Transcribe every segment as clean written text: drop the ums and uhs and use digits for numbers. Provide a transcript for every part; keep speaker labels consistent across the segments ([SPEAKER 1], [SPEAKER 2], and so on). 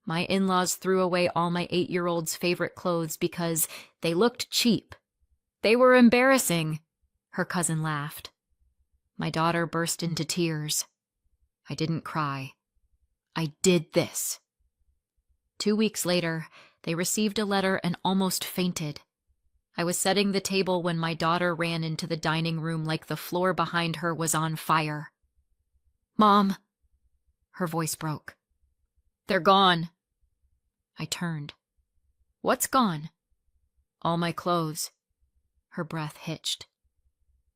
[SPEAKER 1] My in-laws threw away all my 8-year-old's favorite clothes because they looked cheap. They were embarrassing, her cousin laughed. My daughter burst into tears. I didn't cry. I did this. 2 weeks later, they received a letter and almost fainted. I was setting the table when my daughter ran into the dining room like the floor behind her was on fire. "Mom," her voice broke. "They're gone." I turned. "What's gone?" "All my clothes." Her breath hitched.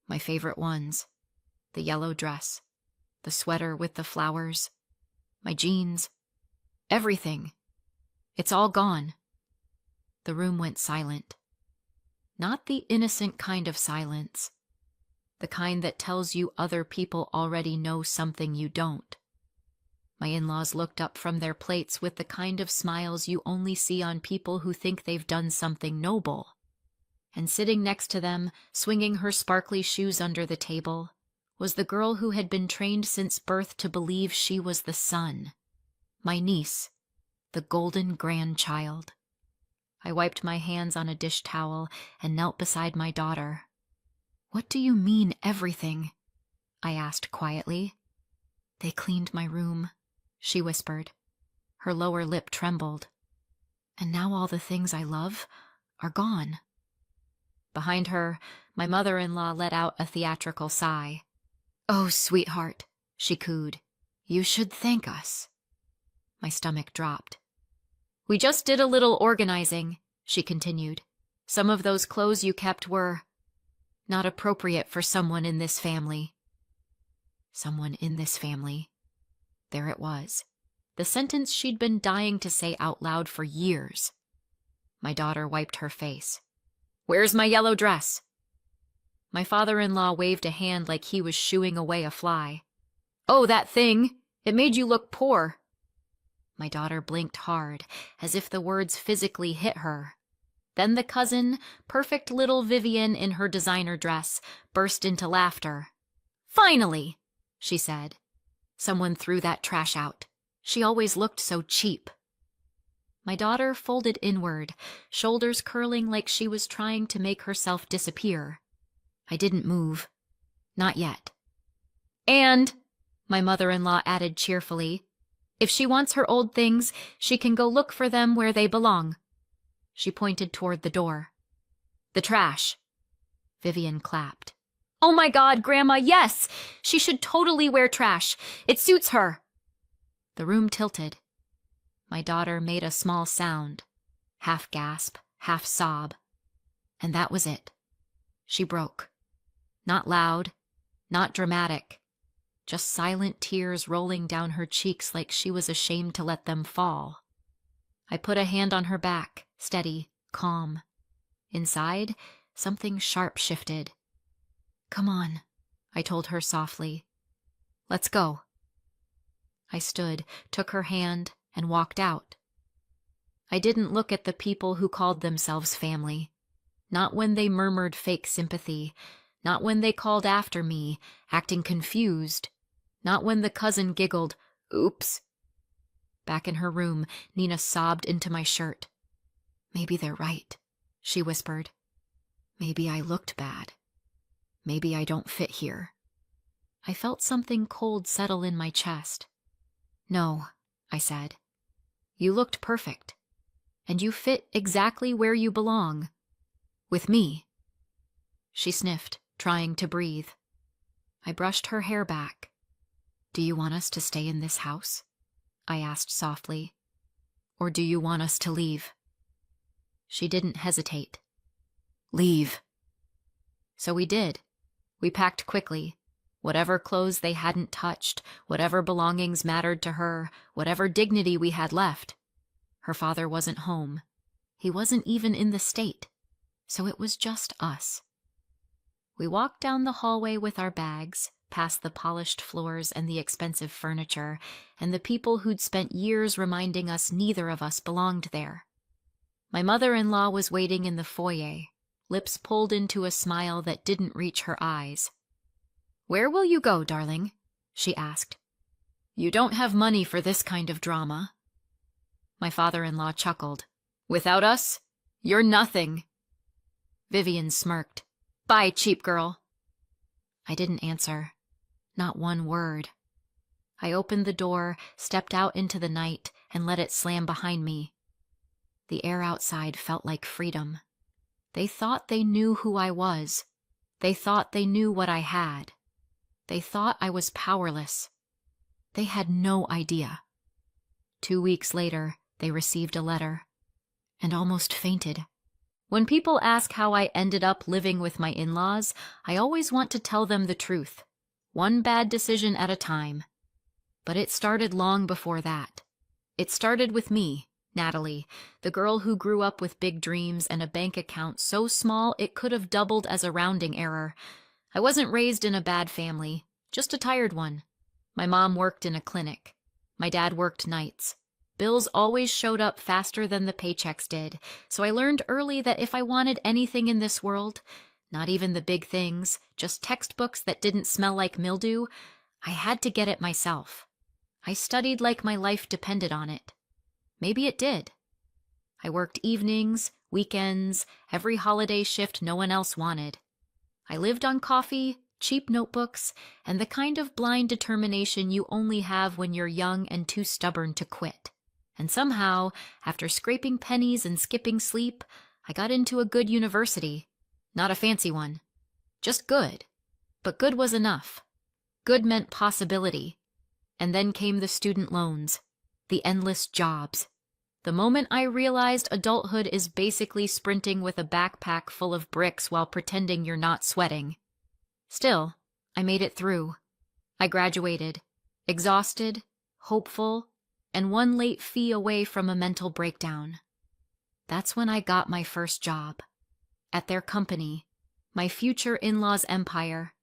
[SPEAKER 1] My favorite ones. The yellow dress. The sweater with the flowers. My jeans. Everything. It's all gone. The room went silent. Not the innocent kind of silence. The kind that tells you other people already know something you don't. My in-laws looked up from their plates with the kind of smiles you only see on people who think they've done something noble. And sitting next to them, swinging her sparkly shoes under the table, was the girl who had been trained since birth to believe she was the sun. My niece, the golden grandchild. I wiped my hands on a dish towel and knelt beside my daughter. "What do you mean, everything?" I asked quietly. "They cleaned my room," she whispered. Her lower lip trembled. "And now all the things I love are gone." Behind her, my mother-in-law let out a theatrical sigh. "Oh, sweetheart," she cooed. "You should thank us." My stomach dropped. "We just did a little organizing," she continued. "Some of those clothes you kept were not appropriate for someone in this family." Someone in this family. There it was. The sentence she'd been dying to say out loud for years. My daughter wiped her face. "Where's my yellow dress?" My father-in-law waved a hand like he was shooing away a fly. "Oh, that thing! It made you look poor." My daughter blinked hard, as if the words physically hit her. Then the cousin, perfect little Vivian in her designer dress, burst into laughter. "Finally," she said. "Someone threw that trash out. She always looked so cheap." My daughter folded inward, shoulders curling like she was trying to make herself disappear. I didn't move. Not yet. "And," my mother-in-law added cheerfully, "if she wants her old things, she can go look for them where they belong." She pointed toward the door. "The trash." Vivian clapped. "Oh my God, Grandma, yes! She should totally wear trash. It suits her." The room tilted. My daughter made a small sound, half gasp, half sob. And that was it. She broke. Not loud, not dramatic. Just silent tears rolling down her cheeks like she was ashamed to let them fall. I put a hand on her back, steady, calm. Inside, something sharp shifted. "Come on," I told her softly. "Let's go." I stood, took her hand, and walked out. I didn't look at the people who called themselves family. Not when they murmured fake sympathy. Not when they called after me, acting confused. Not when the cousin giggled, "Oops." Back in her room, Nina sobbed into my shirt. "Maybe they're right," she whispered. "Maybe I looked bad. Maybe I don't fit here." I felt something cold settle in my chest. "No," I said. "You looked perfect. And you fit exactly where you belong. With me." She sniffed, trying to breathe. I brushed her hair back. "Do you want us to stay in this house?" I asked softly. "Or do you want us to leave?" She didn't hesitate. "Leave." So we did. We packed quickly. Whatever clothes they hadn't touched, whatever belongings mattered to her, whatever dignity we had left. Her father wasn't home. He wasn't even in the state. So it was just us. We walked down the hallway with our bags, past the polished floors and the expensive furniture, and the people who'd spent years reminding us neither of us belonged there. My mother-in-law was waiting in the foyer, lips pulled into a smile that didn't reach her eyes. "Where will you go, darling?" she asked. "You don't have money for this kind of drama." My father-in-law chuckled. Without us, you're nothing. Vivian smirked. Bye, cheap girl. I didn't answer. Not one word. I opened the door, stepped out into the night, and let it slam behind me. The air outside felt like freedom. They thought they knew who I was. They thought they knew what I had. They thought I was powerless. They had no idea. 2 weeks later, they received a letter, and almost fainted. When people ask how I ended up living with my in-laws, I always want to tell them the truth. One bad decision at a time. But it started long before that. It started with me, Natalie, the girl who grew up with big dreams and a bank account so small it could have doubled as a rounding error. I wasn't raised in a bad family, just a tired one. My mom worked in a clinic. My dad worked nights. Bills always showed up faster than the paychecks did, so I learned early that if I wanted anything in this world, not even the big things, just textbooks that didn't smell like mildew, I had to get it myself. I studied like my life depended on it. Maybe it did. I worked evenings, weekends, every holiday shift no one else wanted. I lived on coffee, cheap notebooks, and the kind of blind determination you only have when you're young and too stubborn to quit. And somehow, after scraping pennies and skipping sleep, I got into a good university. Not a fancy one. Just good. But good was enough. Good meant possibility. And then came the student loans, the endless jobs. The moment I realized adulthood is basically sprinting with a backpack full of bricks while pretending you're not sweating. Still, I made it through. I graduated, exhausted, hopeful, and one late fee away from a mental breakdown. That's when I got my first job. At their company, my future in-laws' empire,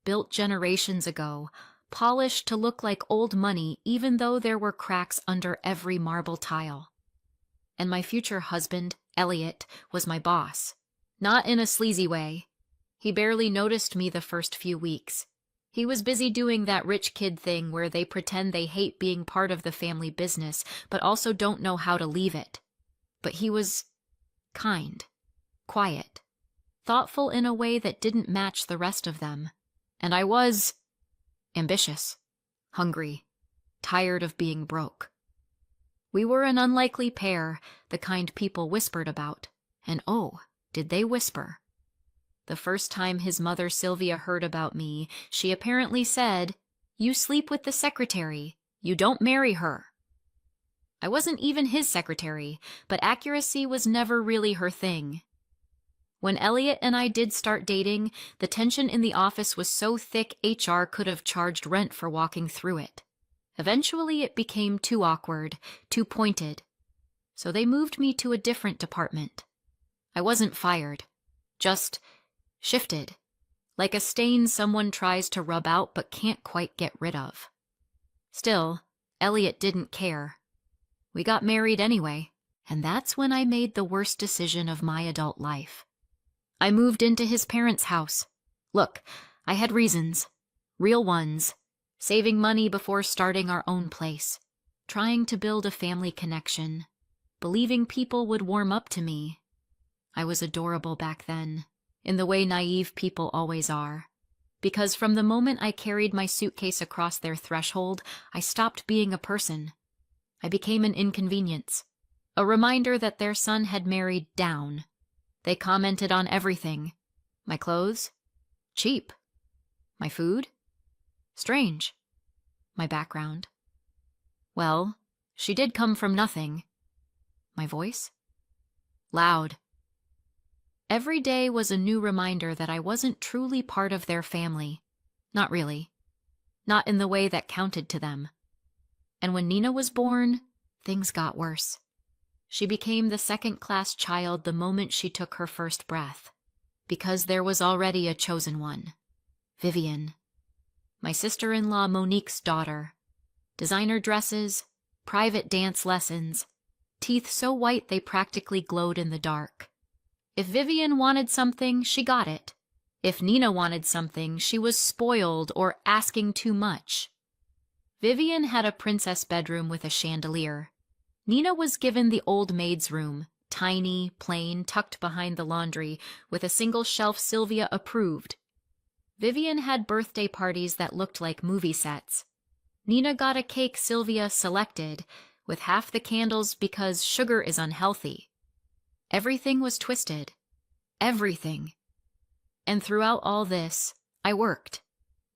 [SPEAKER 1] built generations ago, polished to look like old money even though there were cracks under every marble tile. And my future husband, Elliot, was my boss. Not in a sleazy way. He barely noticed me the first few weeks. He was busy doing that rich kid thing where they pretend they hate being part of the family business, but also don't know how to leave it. But he was kind, quiet, thoughtful in a way that didn't match the rest of them. And I was ambitious, hungry, tired of being broke. We were an unlikely pair, the kind people whispered about. And oh, did they whisper. The first time his mother Sylvia heard about me, she apparently said, "You sleep with the secretary. You don't marry her." I wasn't even his secretary, but accuracy was never really her thing. When Elliot and I did start dating, the tension in the office was so thick HR could have charged rent for walking through it. Eventually it became too awkward, too pointed. So they moved me to a different department. I wasn't fired, just shifted, like a stain someone tries to rub out but can't quite get rid of. Still, Elliot didn't care. We got married anyway, and that's when I made the worst decision of my adult life. I moved into his parents' house. Look, I had reasons, real ones, saving money before starting our own place, trying to build a family connection, believing people would warm up to me. I was adorable back then, in the way naive people always are. Because from the moment I carried my suitcase across their threshold, I stopped being a person. I became an inconvenience, a reminder that their son had married down. They commented on everything. My clothes? Cheap. My food? Strange. My background? Well, she did come from nothing. My voice? Loud. Every day was a new reminder that I wasn't truly part of their family. Not really. Not in the way that counted to them. And when Nina was born, things got worse. She became the second-class child the moment she took her first breath, because there was already a chosen one, Vivian, my sister-in-law Monique's daughter. Designer dresses, private dance lessons, teeth so white they practically glowed in the dark. If Vivian wanted something, she got it. If Nina wanted something, she was spoiled or asking too much. Vivian had a princess bedroom with a chandelier. Nina was given the old maid's room, tiny, plain, tucked behind the laundry, with a single shelf Sylvia approved. Vivian had birthday parties that looked like movie sets. Nina got a cake Sylvia selected, with half the candles because sugar is unhealthy. Everything was twisted. Everything. And throughout all this, I worked.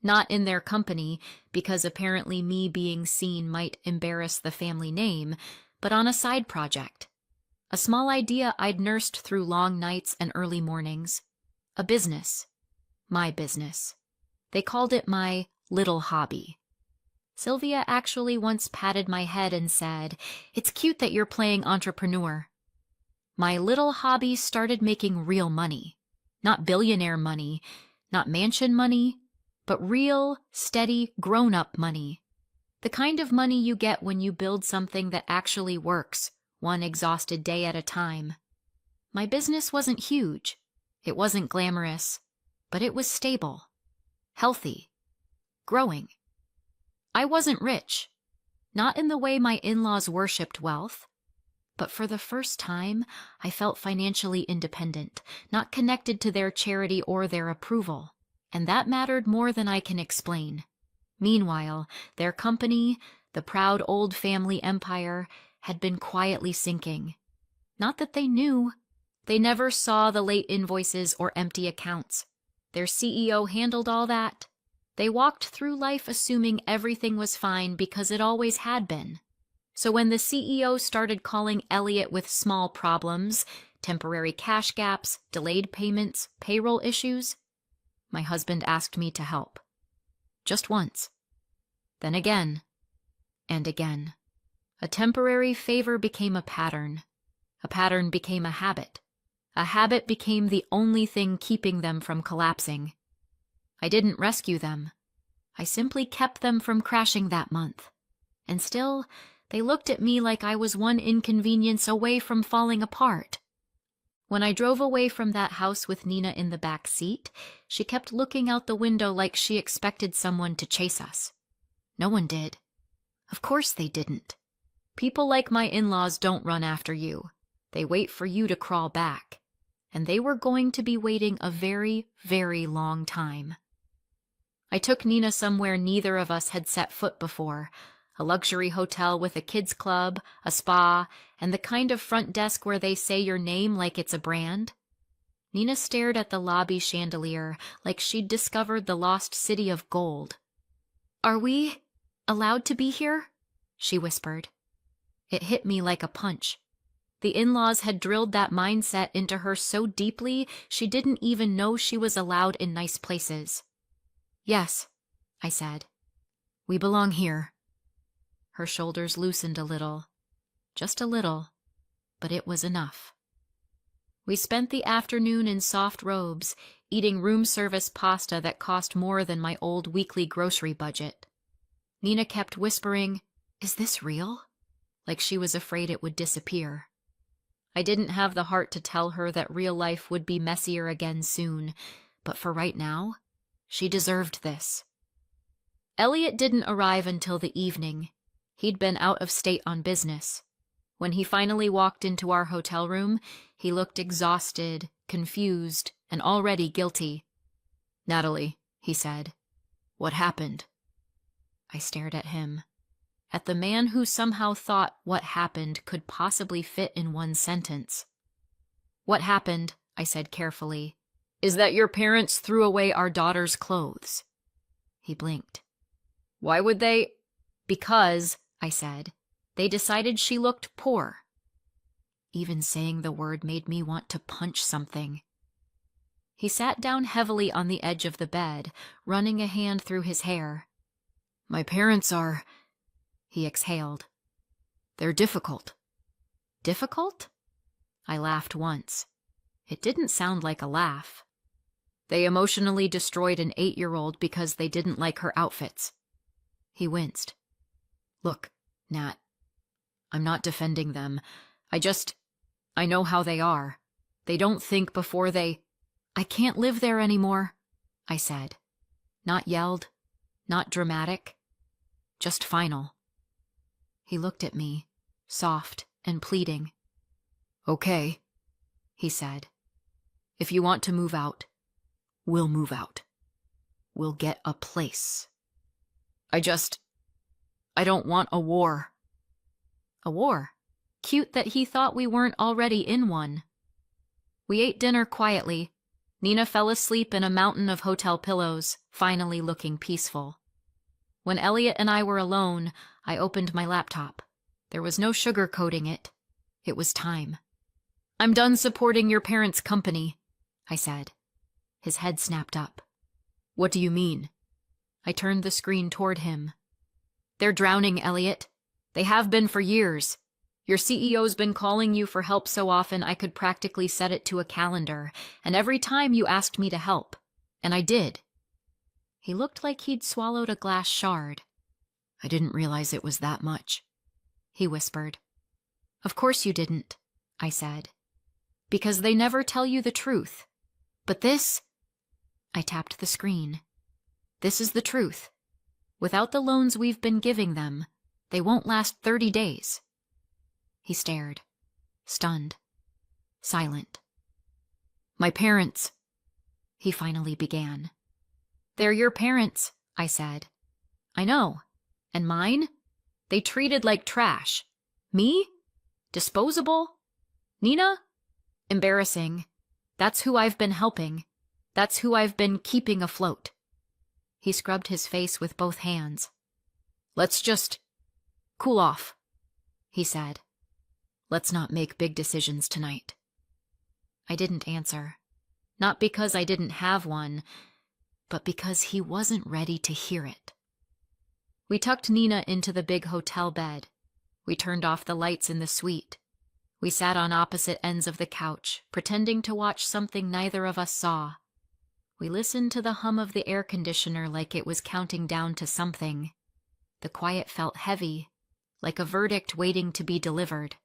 [SPEAKER 1] Not in their company, because apparently me being seen might embarrass the family name, but on a side project. A small idea I'd nursed through long nights and early mornings. A business. My business. They called it my little hobby. Sylvia actually once patted my head and said, "It's cute that you're playing entrepreneur." My little hobby started making real money. Not billionaire money, not mansion money, but real, steady, grown-up money. The kind of money you get when you build something that actually works, one exhausted day at a time. My business wasn't huge. It wasn't glamorous, but it was stable, healthy, growing. I wasn't rich, not in the way my in-laws worshipped wealth, but for the first time, I felt financially independent, not connected to their charity or their approval, and that mattered more than I can explain. Meanwhile, their company, the proud old family empire, had been quietly sinking. Not that they knew. They never saw the late invoices or empty accounts. Their CEO handled all that. They walked through life assuming everything was fine because it always had been. So when the CEO started calling Elliot with small problems, temporary cash gaps, delayed payments, payroll issues, my husband asked me to help. Just once. Then again. And again. A temporary favor became a pattern. A pattern became a habit. A habit became the only thing keeping them from collapsing. I didn't rescue them. I simply kept them from crashing that month. And still, they looked at me like I was one inconvenience away from falling apart. When I drove away from that house with Nina in the back seat, she kept looking out the window like she expected someone to chase us. No one did. Of course they didn't. People like my in-laws don't run after you. They wait for you to crawl back. And they were going to be waiting a very, very long time. I took Nina somewhere neither of us had set foot before, a luxury hotel with a kids' club, a spa, and the kind of front desk where they say your name like it's a brand. Nina stared at the lobby chandelier like she'd discovered the lost city of gold. "Are we allowed to be here?" she whispered. It hit me like a punch. The in-laws had drilled that mindset into her so deeply she didn't even know she was allowed in nice places. "Yes," I said. "We belong here." Her shoulders loosened a little. Just a little, but it was enough. We spent the afternoon in soft robes, eating room service pasta that cost more than my old weekly grocery budget. Nina kept whispering, "Is this real?" like she was afraid it would disappear. I didn't have the heart to tell her that real life would be messier again soon, but for right now, she deserved this. Elliot didn't arrive until the evening. He'd been out of state on business. When he finally walked into our hotel room, he looked exhausted, confused, and already guilty. "Natalie," he said, "what happened?" I stared at him. At the man who somehow thought what happened could possibly fit in one sentence. "What happened," I said carefully, "is that your parents threw away our daughter's clothes." He blinked. "Why would they?" "Because," I said, "they decided she looked poor." Even saying the word made me want to punch something. He sat down heavily on the edge of the bed, running a hand through his hair. "My parents are..." He exhaled. "They're difficult." "Difficult?" I laughed once. It didn't sound like a laugh. "They emotionally destroyed an 8-year-old because they didn't like her outfits." He winced. "Look, Nat, I'm not defending them. I know how they are. They don't think before they..." "I can't live there anymore," I said. Not yelled, not dramatic, just final. He looked at me, soft and pleading. "Okay," he said. "If you want to move out, we'll move out. We'll get a place. I don't want a war." A war? Cute that he thought we weren't already in one. We ate dinner quietly. Nina fell asleep in a mountain of hotel pillows, finally looking peaceful. When Elliot and I were alone, I opened my laptop. There was no sugarcoating it. It was time. "I'm done supporting your parents' company," I said. His head snapped up. "What do you mean?" I turned the screen toward him. "They're drowning, Elliot. They have been for years. Your CEO's been calling you for help so often I could practically set it to a calendar, and every time you asked me to help. And I did." He looked like he'd swallowed a glass shard. "I didn't realize it was that much," he whispered. "Of course you didn't," I said. "Because they never tell you the truth. But this—" I tapped the screen. "This is the truth. Without the loans we've been giving them, they won't last 30 days. He stared, stunned, silent. "My parents," he finally began. "They're your parents," I said. "I know. And mine? They treated like trash. Me? Disposable? Nina? Embarrassing. That's who I've been helping. That's who I've been keeping afloat." He scrubbed his face with both hands. "Let's just cool off," he said. "Let's not make big decisions tonight." I didn't answer. Not because I didn't have one, but because he wasn't ready to hear it. We tucked Nina into the big hotel bed. We turned off the lights in the suite. We sat on opposite ends of the couch, pretending to watch something neither of us saw. We listened to the hum of the air conditioner like it was counting down to something. The quiet felt heavy, like a verdict waiting to be delivered.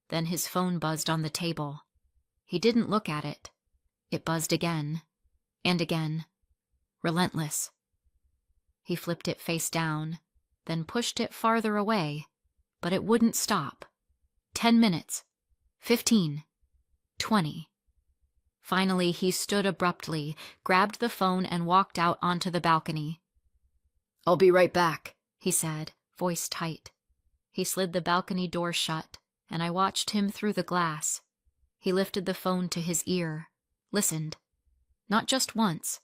[SPEAKER 1] Then his phone buzzed on the table. He didn't look at it. It buzzed again, and again. Relentless. He flipped it face down, then pushed it farther away, but it wouldn't stop. 10 minutes. 15. 20. Finally, he stood abruptly, grabbed the phone, and walked out onto the balcony. "I'll be right back," he said, voice tight. He slid the balcony door shut, and I watched him through the glass. He lifted the phone to his ear, listened. Not just once.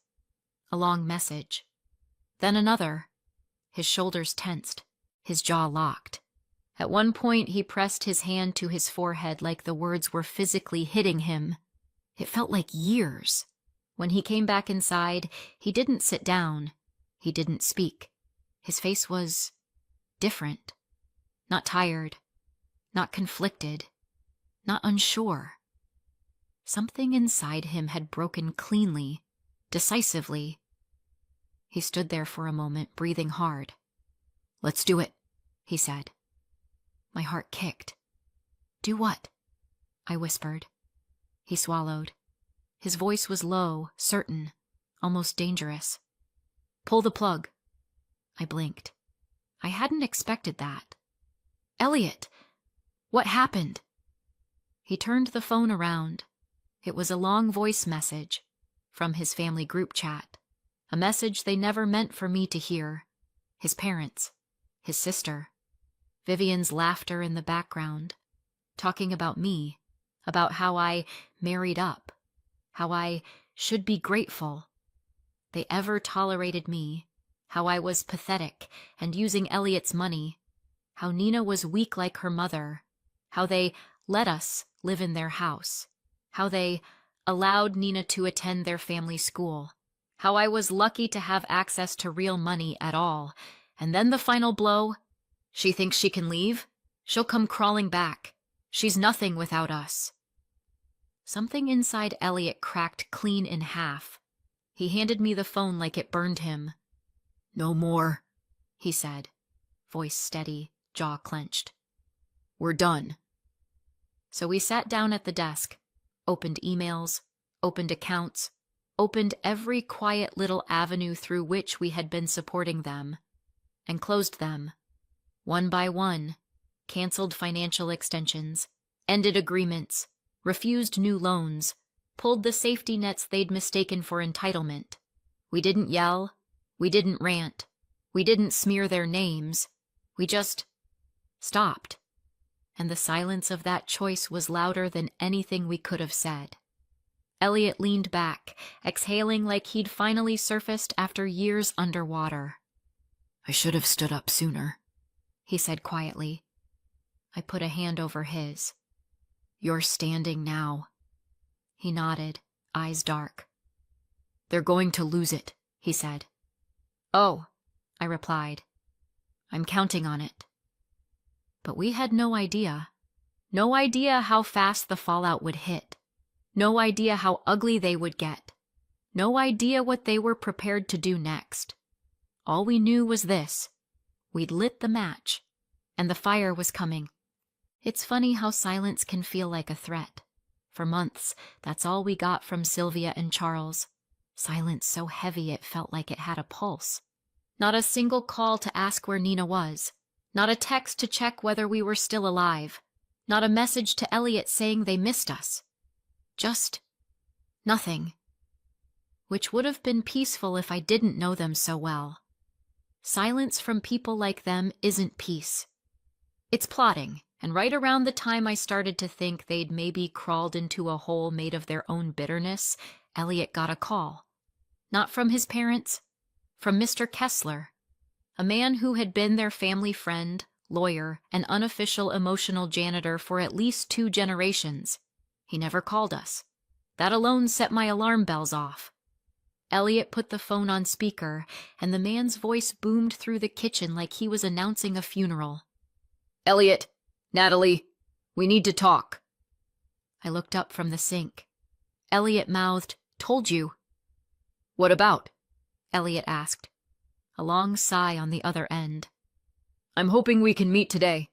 [SPEAKER 1] A long message. Then another. His shoulders tensed, his jaw locked. At one point, he pressed his hand to his forehead like the words were physically hitting him. It felt like years. When he came back inside, he didn't sit down. He didn't speak. His face was different. Not tired. Not conflicted. Not unsure. Something inside him had broken cleanly, decisively. He stood there for a moment, breathing hard. "Let's do it," he said. My heart kicked. "Do what?" I whispered. He swallowed. His voice was low, certain, almost dangerous. "Pull the plug." I blinked. I hadn't expected that. "Elliot, what happened?" He turned the phone around. It was a long voice message from his family group chat, a message they never meant for me to hear. His parents, his sister, Vivian's laughter in the background, talking about me, about how I married up, how I should be grateful. They ever tolerated me, how I was pathetic and using Elliot's money, how Nina was weak like her mother, how they let us live in their house, how they allowed Nina to attend their family school, how I was lucky to have access to real money at all. And then the final blow: she thinks she can leave? She'll come crawling back. She's nothing without us. Something inside Elliot cracked clean in half. He handed me the phone like it burned him. "No more," he said, voice steady, jaw clenched. "We're done." So we sat down at the desk, opened emails, opened accounts, opened every quiet little avenue through which we had been supporting them, and closed them, one by one, canceled financial extensions, ended agreements, refused new loans, pulled the safety nets they'd mistaken for entitlement. We didn't yell. We didn't rant. We didn't smear their names. We just stopped. And the silence of that choice was louder than anything we could have said. Elliot leaned back, exhaling like he'd finally surfaced after years underwater. "I should have stood up sooner," he said quietly. I put a hand over his. "You're standing now." He nodded, eyes dark. "They're going to lose it," he said. "Oh," I replied. "I'm counting on it." But we had no idea. No idea how fast the fallout would hit. No idea how ugly they would get. No idea what they were prepared to do next. All we knew was this. We'd lit the match, and the fire was coming. It's funny how silence can feel like a threat. For months, that's all we got from Sylvia and Charles. Silence so heavy it felt like it had a pulse. Not a single call to ask where Nina was. Not a text to check whether we were still alive. Not a message to Elliot saying they missed us. Just nothing. Which would have been peaceful if I didn't know them so well. Silence from people like them isn't peace. It's plotting, and right around the time I started to think they'd maybe crawled into a hole made of their own bitterness, Elliot got a call. Not from his parents, from Mr. Kessler, a man who had been their family friend, lawyer, and unofficial emotional janitor for at least 2 generations. He never called us. That alone set my alarm bells off. Elliot put the phone on speaker, and the man's voice boomed through the kitchen like he was announcing a funeral. "Elliot, Natalie, we need to talk." I looked up from the sink. Elliot mouthed, "Told you." "What about?" Elliot asked. A long sigh on the other end. "I'm hoping we can meet today,"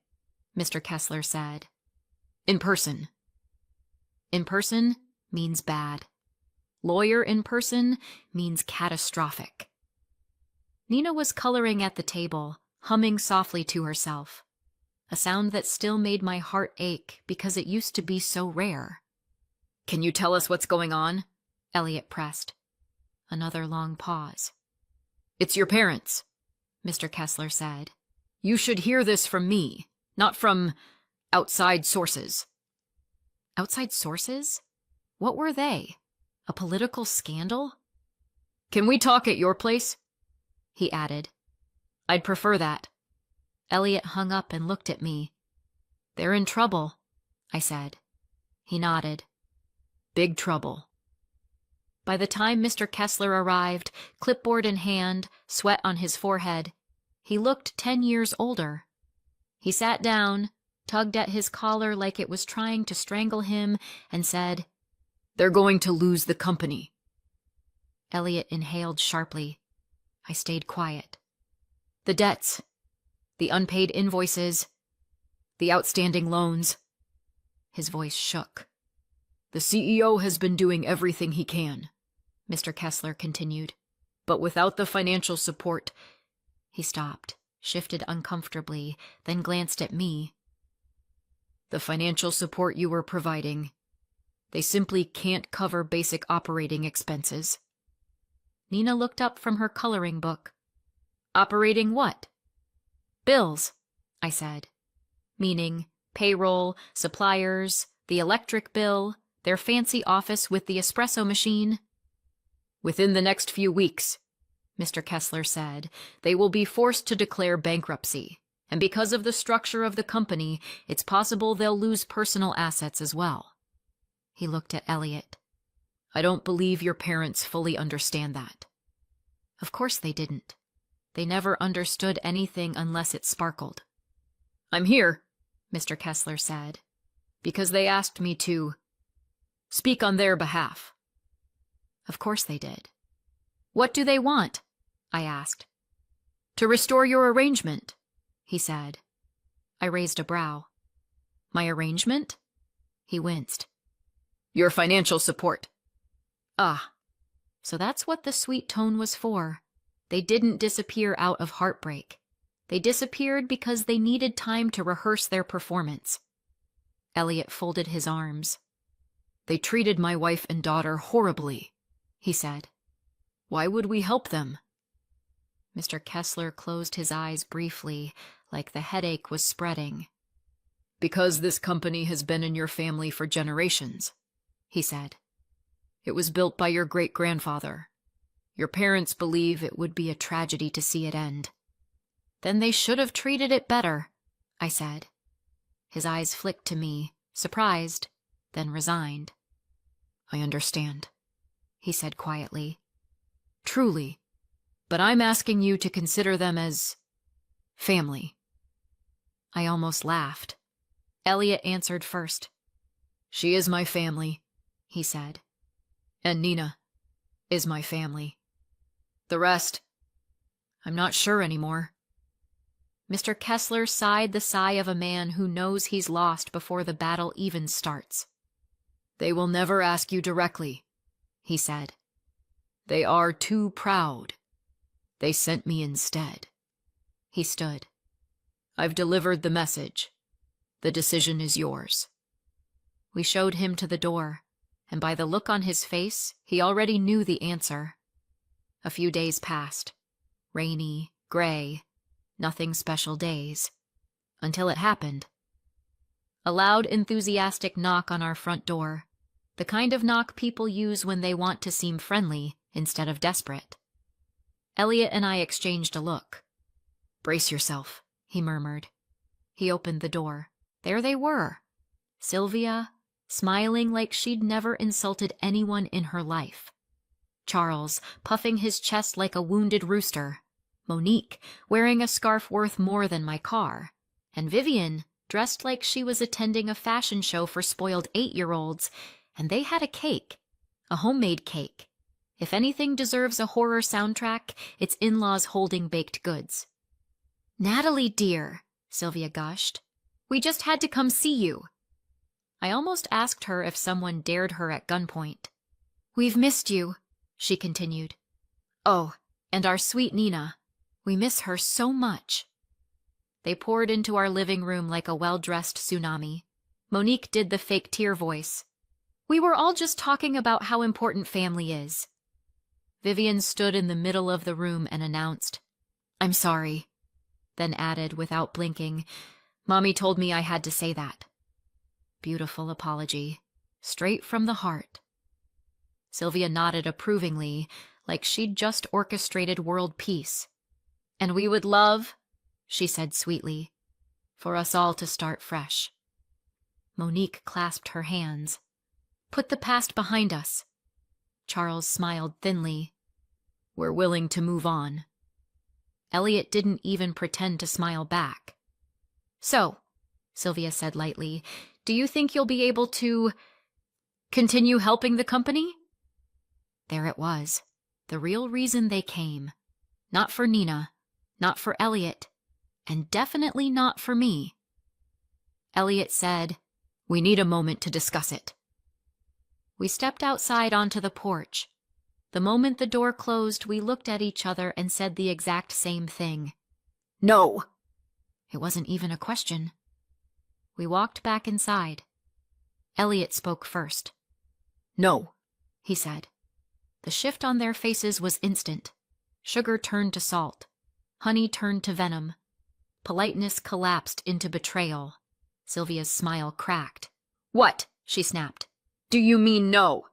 [SPEAKER 1] Mr. Kessler said. "In person." In person means bad. Lawyer in person means catastrophic. Nina was coloring at the table, humming softly to herself. A sound that still made my heart ache because it used to be so rare. "Can you tell us what's going on?" Elliot pressed. Another long pause. "It's your parents," Mr. Kessler said. "You should hear this from me, not from outside sources." Outside sources? What were they? A political scandal? "Can we talk at your place?" he added. "I'd prefer that." Elliot hung up and looked at me. "They're in trouble," I said. He nodded. "Big trouble." By the time Mr. Kessler arrived, clipboard in hand, sweat on his forehead, he looked 10 years older. He sat down, tugged at his collar like it was trying to strangle him, and said, "They're going to lose the company." Elliot inhaled sharply. I stayed quiet. "The debts, the unpaid invoices, the outstanding loans." His voice shook. "The CEO has been doing everything he can," Mr. Kessler continued. "But without the financial support—" He stopped, shifted uncomfortably, then glanced at me. "The financial support you were providing, they simply can't cover basic operating expenses." Nina looked up from her coloring book. "Operating what?" "Bills," I said. Meaning payroll, suppliers, the electric bill, their fancy office with the espresso machine. "Within the next few weeks," Mr. Kessler said, "they will be forced to declare bankruptcy. And because of the structure of the company, it's possible they'll lose personal assets as well." He looked at Elliot. "I don't believe your parents fully understand that." Of course they didn't. They never understood anything unless it sparkled. "I'm here," Mr. Kessler said, "because they asked me to speak on their behalf." Of course they did. "What do they want?" I asked. "To restore your arrangement," he said. I raised a brow. "My arrangement?" He winced. "Your financial support." Ah, so that's what the sweet tone was for. They didn't disappear out of heartbreak. They disappeared because they needed time to rehearse their performance. Elliot folded his arms. They treated my wife and daughter horribly, he said. Why would we help them? Mr. Kessler closed his eyes briefly, like the headache was spreading. Because this company has been in your family for generations, he said. It was built by your great-grandfather. Your parents believe it would be a tragedy to see it end. Then they should have treated it better, I said. His eyes flicked to me, surprised, then resigned. I understand, he said quietly. Truly, but I'm asking you to consider them as family. I almost laughed. Elliot answered first. She is my family, he said. And Nina is my family. The rest, I'm not sure anymore. Mr. Kessler sighed the sigh of a man who knows he's lost before the battle even starts. They will never ask you directly, he said. They are too proud. They sent me instead. He stood. I've delivered the message. The decision is yours. We showed him to the door, and by the look on his face, he already knew the answer. A few days passed. Rainy, gray, nothing special days. Until it happened. A loud, enthusiastic knock on our front door. The kind of knock people use when they want to seem friendly instead of desperate. Elliot and I exchanged a look. Brace yourself, he murmured. He opened the door. There they were. Sylvia, smiling like she'd never insulted anyone in her life. Charles, puffing his chest like a wounded rooster. Monique, wearing a scarf worth more than my car. And Vivian, dressed like she was attending a fashion show for spoiled 8-year-olds, and they had a cake. A homemade cake. If anything deserves a horror soundtrack, it's in-laws holding baked goods. Natalie, dear, Sylvia gushed. We just had to come see you. I almost asked her if someone dared her at gunpoint. We've missed you, she continued. Oh, and our sweet Nina. We miss her so much. They poured into our living room like a well-dressed tsunami. Monique did the fake tear voice. We were all just talking about how important family is. Vivian stood in the middle of the room and announced, I'm sorry, then added without blinking, Mommy told me I had to say that. Beautiful apology, straight from the heart. Sylvia nodded approvingly, like she'd just orchestrated world peace. And we would love, she said sweetly, for us all to start fresh. Monique clasped her hands. Put the past behind us. Charles smiled thinly. We're willing to move on. Elliot didn't even pretend to smile back. So, Sylvia said lightly, do you think you'll be able to continue helping the company? There it was, the real reason they came. Not for Nina, not for Elliot, and definitely not for me. Elliot said, we need a moment to discuss it. We stepped outside onto the porch. The moment the door closed, we looked at each other and said the exact same thing. No! It wasn't even a question. We walked back inside. Elliot spoke first. No, he said. The shift on their faces was instant. Sugar turned to salt. Honey turned to venom. Politeness collapsed into betrayal. Sylvia's smile cracked. What? She snapped. Do you mean no?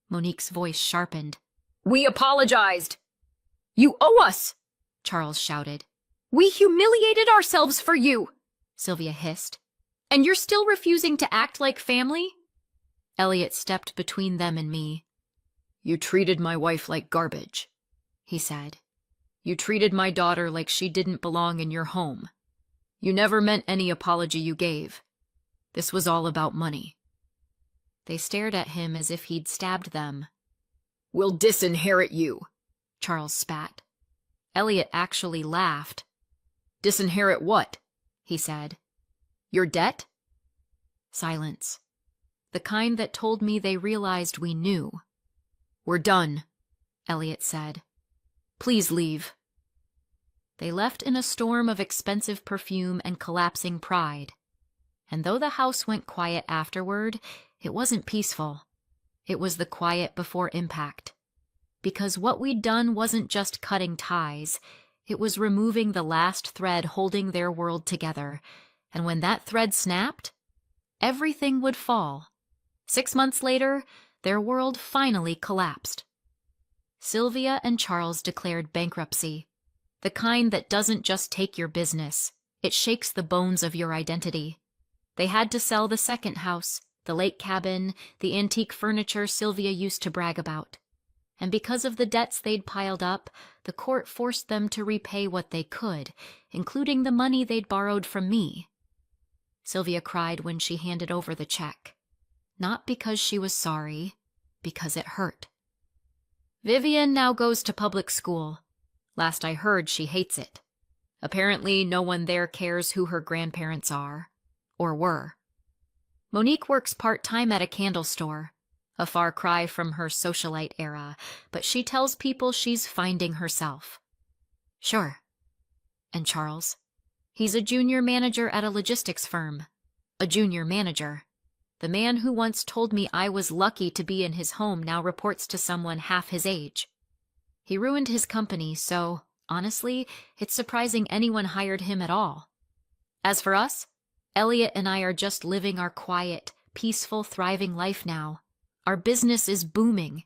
[SPEAKER 1] Monique's voice sharpened. We apologized. You owe us, Charles shouted. We humiliated ourselves for you, Sylvia hissed. And you're still refusing to act like family? Elliot stepped between them and me. You treated my wife like garbage, he said. You treated my daughter like she didn't belong in your home. You never meant any apology you gave. This was all about money. They stared at him as if he'd stabbed them. We'll disinherit you, Charles spat. Elliot actually laughed. Disinherit what? He said. Your debt? Silence. The kind that told me they realized we knew. We're done, Elliot said. Please leave. They left in a storm of expensive perfume and collapsing pride. And though the house went quiet afterward, it wasn't peaceful. It was the quiet before impact. Because what we'd done wasn't just cutting ties, it was removing the last thread holding their world together. And when that thread snapped, everything would fall. 6 months later, their world finally collapsed. Sylvia and Charles declared bankruptcy, the kind that doesn't just take your business, it shakes the bones of your identity. They had to sell the second house, the lake cabin, the antique furniture Sylvia used to brag about. And because of the debts they'd piled up, the court forced them to repay what they could, including the money they'd borrowed from me. Sylvia cried when she handed over the check. Not because she was sorry, because it hurt. Vivian now goes to public school. Last I heard, she hates it. Apparently, no one there cares who her grandparents are, or were. Monique works part-time at a candle store, a far cry from her socialite era, but she tells people she's finding herself. Sure. And Charles? He's a junior manager at a logistics firm. A junior manager. The man who once told me I was lucky to be in his home now reports to someone half his age. He ruined his company, so, honestly, it's surprising anyone hired him at all. As for us, Elliot and I are just living our quiet, peaceful, thriving life now. Our business is booming.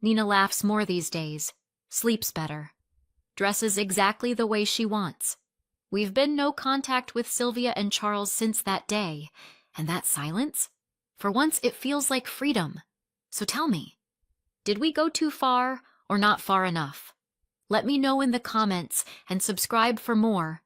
[SPEAKER 1] Nina laughs more these days, sleeps better, dresses exactly the way she wants. We've been no contact with Sylvia and Charles since that day, and that silence? For once it feels like freedom. So tell me, did we go too far or not far enough? Let me know in the comments and subscribe for more.